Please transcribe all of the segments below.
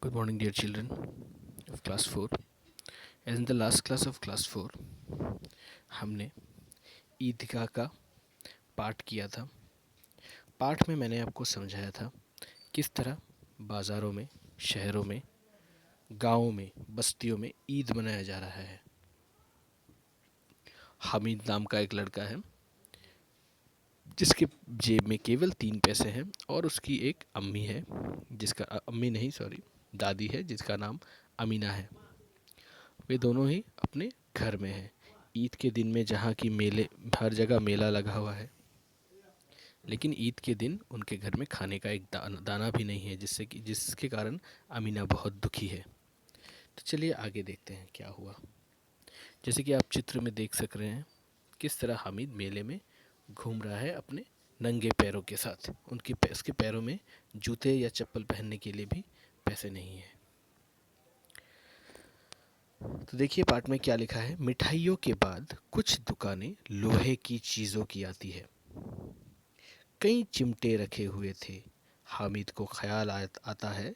Good morning, dear children of class 4. As in the last class of class 4, हमने ईदगाह का पाठ किया था। पाठ में मैंने आपको समझाया था किस तरह बाज़ारों में, शहरों में, गाँवों में, बस्तियों में ईद मनाया जा रहा है। हामिद नाम का एक लड़का है जिसके जेब में केवल 3 पैसे हैं और उसकी एक अम्मी है जिसका अम्मी नहीं सॉरी दादी है जिसका नाम अमीना है। वे दोनों ही अपने घर में हैं। ईद के दिन में जहाँ की मेले हर जगह मेला लगा हुआ है, लेकिन ईद के दिन उनके घर में खाने का एक दाना भी नहीं है, जिसके कारण अमीना बहुत दुखी है। तो चलिए आगे देखते हैं क्या हुआ। जैसे कि आप चित्र में देख सक रहे हैं किस तरह हामिद मेले में घूम रहा है अपने नंगे पैरों के साथ। उसके पैरों में जूते या चप्पल पहनने के लिए भी पैसे नहीं है। तो देखिए पाठ में क्या लिखा है। मिठाइयों के बाद कुछ दुकानें लोहे की चीज़ों की आती है। कई चिमटे रखे हुए थे। हामिद को ख्याल आता है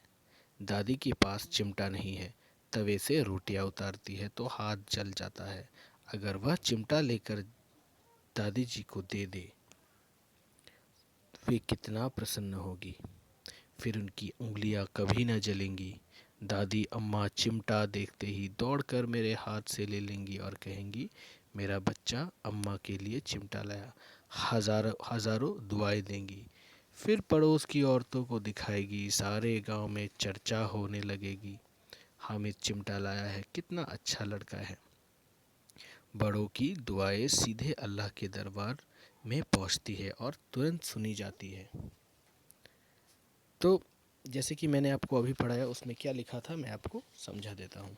दादी के पास चिमटा नहीं है। तवे से रोटियां उतारती है तो हाथ जल जाता है। अगर वह चिमटा लेकर दादी जी को दे दे वे कितना प्रसन्न होगी। फिर उनकी उंगलियां कभी न जलेंगी। दादी अम्मा चिमटा देखते ही दौड़कर मेरे हाथ से ले लेंगी और कहेंगी मेरा बच्चा अम्मा के लिए चिमटा लाया। हजारों हजारों दुआएं देंगी। फिर पड़ोस की औरतों को दिखाएगी। सारे गांव में चर्चा होने लगेगी। हामिद चिमटा लाया है, कितना अच्छा लड़का है। बड़ों की दुआएं सीधे अल्लाह के दरबार में पहुंचती है और तुरंत सुनी जाती है। तो जैसे कि मैंने आपको अभी पढ़ाया उसमें क्या लिखा था मैं आपको समझा देता हूँ।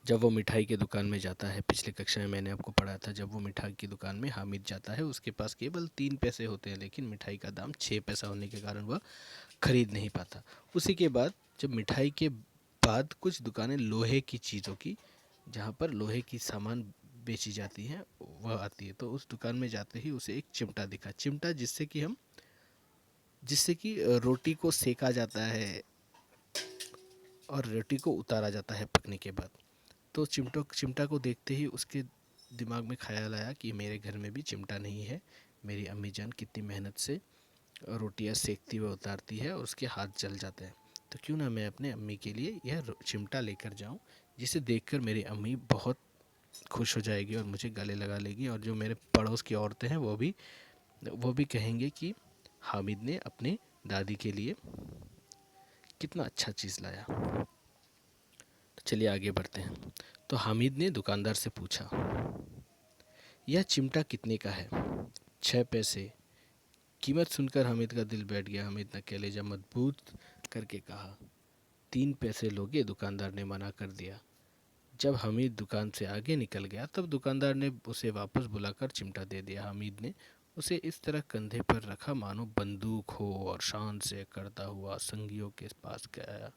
जब वो मिठाई की दुकान में जाता है, पिछले कक्षा में मैंने आपको पढ़ा था, जब वो मिठाई की दुकान में हामिद जाता है उसके पास केवल 3 पैसे होते हैं, लेकिन मिठाई का दाम 6 पैसा होने के कारण वह खरीद नहीं पाता। उसी के बाद जब मिठाई के बाद कुछ दुकानें लोहे की चीज़ों की, जहाँ पर लोहे की सामान बेची जाती हैं, वह आती है। तो उस दुकान में जाते ही उसे एक चिमटा दिखा। चिमटा जिससे कि रोटी को सेका जाता है और रोटी को उतारा जाता है पकने के बाद। तो चिमटा को देखते ही उसके दिमाग में ख्याल आया कि मेरे घर में भी चिमटा नहीं है। मेरी अम्मी जान कितनी मेहनत से रोटियां सेकती व उतारती है और उसके हाथ जल जाते हैं, तो क्यों ना मैं अपने अम्मी के लिए यह चिमटा लेकर जाऊं, जिसे देखकर मेरी अम्मी बहुत खुश हो जाएगी और मुझे गले लगा लेगी। और जो मेरे पड़ोस की औरतें हैं वो भी कहेंगे कि हामिद ने अपने दादी के लिए कितना अच्छा चीज़ लाया। तो चलिए आगे बढ़ते हैं। तो हामिद ने दुकानदार से पूछा यह चिमटा कितने का है। 6 पैसे। कीमत सुनकर हामिद का दिल बैठ गया। हामिद ने कलेजा मजबूत करके कहा 3 पैसे लोगे। दुकानदार ने मना कर दिया। जब हामिद दुकान से आगे निकल गया तब दुकानदार ने उसे वापस बुलाकर चिमटा दे दिया। हामिद ने उसे इस तरह कंधे पर रखा मानो बंदूक हो और शान से करता हुआ संगियों के पास गया।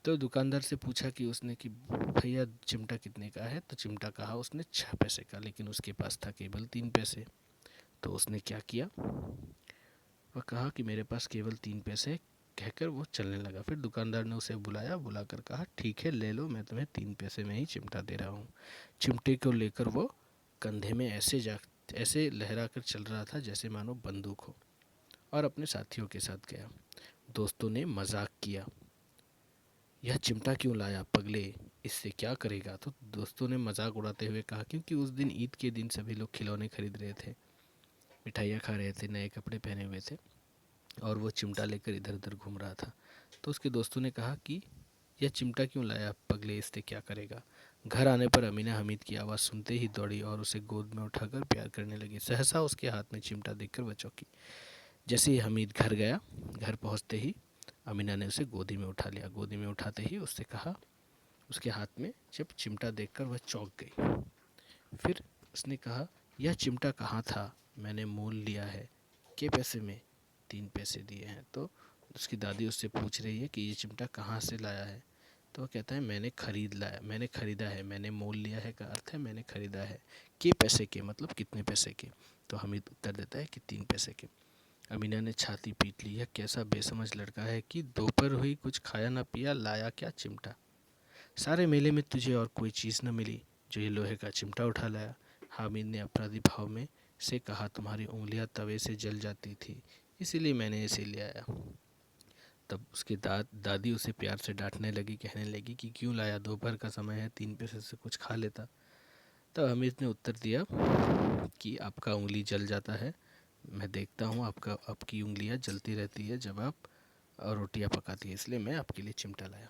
तो दुकानदार से पूछा कि उसने कि भैया चिमटा कितने का है। तो चिमटा कहा उसने 6 पैसे का, लेकिन उसके पास था केवल 3 पैसे। तो उसने क्या किया, वह कहा कि मेरे पास केवल 3 पैसे, कहकर वो चलने लगा। फिर दुकानदार ने उसे बुलाकर कहा ठीक है ले लो, मैं तुम्हें 3 पैसे में ही चिमटा दे रहा हूँ। चिमटे को लेकर वो कंधे में ऐसे लहरा कर चल रहा था जैसे मानो बंदूक हो, और अपने साथियों के साथ गया। दोस्तों ने मजाक किया यह चिमटा क्यों लाया पगले, इससे क्या करेगा। तो दोस्तों ने मजाक उड़ाते हुए कहा क्योंकि उस दिन ईद के दिन सभी लोग खिलौने खरीद रहे थे, मिठाइयाँ खा रहे थे, नए कपड़े पहने हुए थे, और वो चिमटा लेकर इधर उधर घूम रहा था। तो उसके दोस्तों ने कहा कि यह चिमटा क्यों लाया पगले, इससे क्या करेगा। घर आने पर अमीना हामिद की आवाज़ सुनते ही दौड़ी और उसे गोद में उठाकर प्यार करने लगी। सहसा उसके हाथ में चिमटा देखकर वह चौंकी। जैसे ही हमीद घर गया, घर पहुंचते ही अमीना ने उसे गोदी में उठा लिया। गोदी में उठाते ही उससे कहा, उसके हाथ में जब चिमटा देखकर वह चौंक गई। फिर उसने कहा यह चिमटा कहाँ था, मैंने मोल लिया है। के पैसे में, 3 पैसे दिए हैं। तो उसकी दादी उससे पूछ रही है कि ये चिमटा कहाँ से लाया है। तो वो कहता है मैंने ख़रीदा है। मैंने मोल लिया है का अर्थ है मैंने ख़रीदा है। के पैसे के मतलब कितने पैसे के। तो हमीद उत्तर देता है कि 3 पैसे के। अमीना ने छाती पीट ली, यह कैसा बेसमझ लड़का है कि दोपहर हुई कुछ खाया न पिया, लाया क्या चिमटा। सारे मेले में तुझे और कोई चीज़ न मिली जो ये लोहे का चिमटा उठा लाया। हामिद ने अपराधी भाव में से कहा, तुम्हारी उंगलियां तवे से जल जाती थी, इसीलिए मैंने इसे ले आया। तब उसके दादी उसे प्यार से डांटने लगी, कहने लगी कि क्यों लाया, दोपहर का समय है, 3 पैसे से कुछ खा लेता। तब हामिद ने उत्तर दिया कि आपका उंगली जल जाता है, मैं देखता हूँ आपकी उंगलियां जलती रहती है जब आप रोटियां पकाती है, इसलिए मैं आपके लिए चिमटा लाया।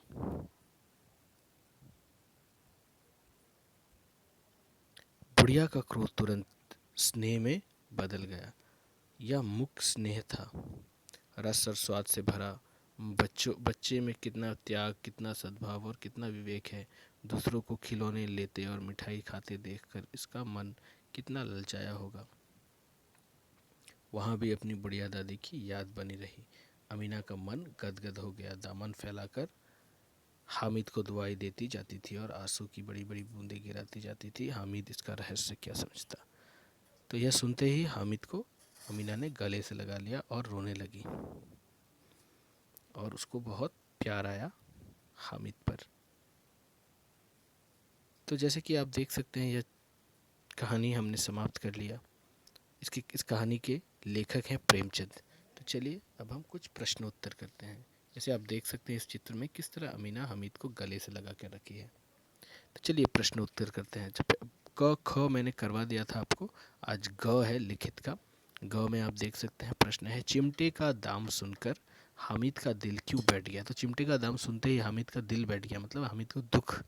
बुढ़िया का क्रोध तुरंत स्नेह में बदल गया। यह मुख स्नेह था, रस और स्वाद से भरा। बच्चे में कितना त्याग, कितना सद्भाव और कितना विवेक है। दूसरों को खिलौने लेते और मिठाई खाते देखकर इसका मन कितना ललचाया होगा। वहाँ भी अपनी बुढ़िया दादी की याद बनी रही। अमीना का मन गदगद हो गया, दामन फैलाकर हामिद को दुआई देती जाती थी और आंसू की बड़ी बड़ी बूंदें गिराती जाती थी। हामिद इसका रहस्य क्या समझता। तो यह सुनते ही हामिद को अमीना ने गले से लगा लिया और रोने लगी, और उसको बहुत प्यार आया हामिद पर। तो जैसे कि आप देख सकते हैं, यह कहानी हमने समाप्त कर लिया। इस कहानी के लेखक हैं प्रेमचंद। तो चलिए अब हम कुछ प्रश्नोत्तर करते हैं। जैसे आप देख सकते हैं इस चित्र में किस तरह अमीना हामिद को गले से लगा कर रखी है। तो चलिए प्रश्नोत्तर करते हैं। जब क ख मैंने करवा दिया था आपको, आज ग है लिखित का। ग में आप देख सकते हैं प्रश्न है, चिमटे का दाम सुनकर हामिद का दिल क्यों बैठ गया। तो चिमटे का दाम सुनते ही हामिद का दिल बैठ गया, मतलब हामिद को दुख,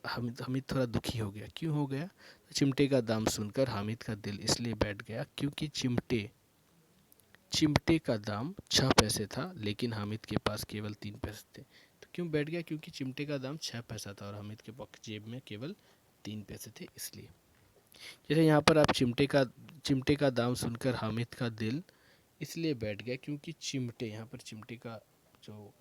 हामिद थोड़ा दुखी हो गया। क्यों हो गया। तो चिमटे का दाम सुनकर हामिद का दिल इसलिए बैठ गया क्योंकि चिमटे का दाम 6 पैसे था, लेकिन हामिद के पास केवल 3 पैसे थे। तो क्यों बैठ गया, क्योंकि चिमटे का दाम 6 पैसा था और हामिद के जेब में केवल 3 पैसे थे, इसलिए। जैसे यहाँ पर आप चिमटे का दाम सुनकर हामिद का दिल इसलिए बैठ गया क्योंकि चिमटे, यहाँ पर चिमटे का जो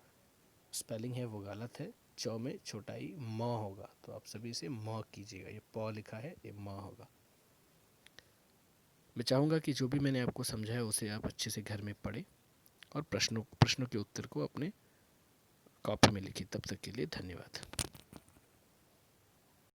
स्पेलिंग है वो गलत है। चौ में छोटा ई म होगा, तो आप सभी इसे म कीजिएगा। ये प लिखा है, ये म होगा। मैं चाहूँगा कि जो भी मैंने आपको समझाया उसे आप अच्छे से घर में पढ़ें और प्रश्नों के उत्तर को अपने कॉपी में लिखिए। तब तक के लिए धन्यवाद।